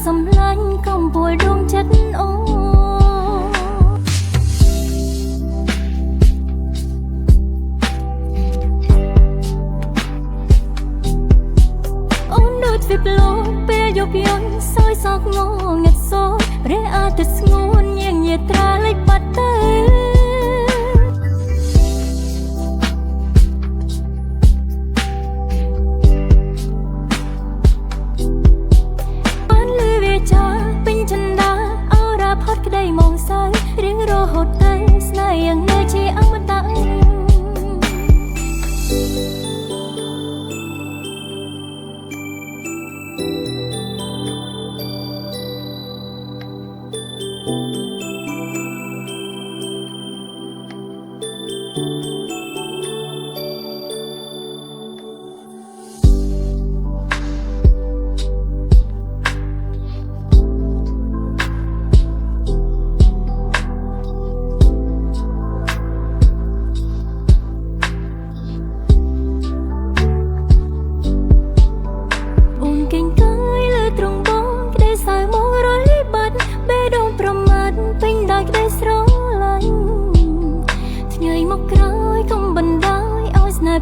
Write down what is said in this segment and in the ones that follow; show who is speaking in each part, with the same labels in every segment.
Speaker 1: សំឡាញ់កំពួយដួងចិត្តអូអូនដូចវិប្លោពេលយប់យន់សោយសោកងងឹតសោរះអាទិត្យស្ងួនញញែត្រាលេចបាត់ទៅក្តីមកសើរៀងរហូតទៅស្នេហ៍យ៉ាងនៅជាអមតៈ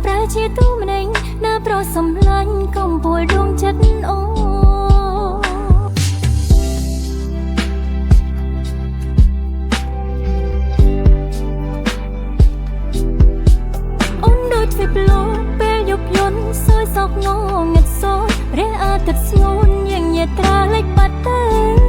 Speaker 1: ប្រែជាទូម្នេញណាប្រសំឡាញ់កំពួយដួងចិត្តអូអូនដូចវិប្លោពេលយប់យន់សោយសោកងងឹតសោរះអាទិត្យស្ងួនញញែត្រាលេចបាត់ទៅ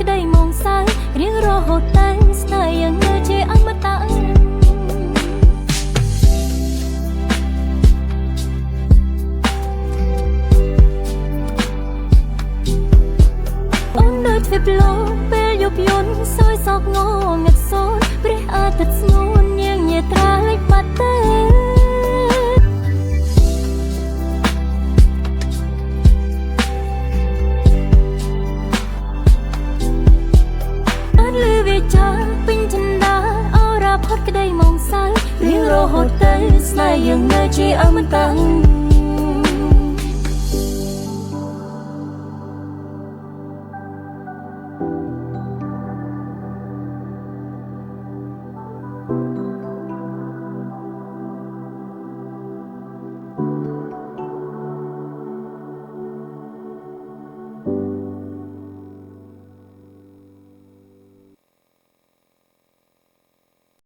Speaker 1: ក្តីមកសើរៀងរហូតទៅស្នេហ៍យ៉ាងនៅជាអមតៈអូនដូចវិប្លោពេលយប់យន់សោយសោកងងឹតសូនព្រះអាទិត្យស្ងួនញញែត្រាលេចបាត់ទៅក្តីមកសើរៀងរហូតទៅស្នេហ៍យ៉ាងនៅជាអមតៈ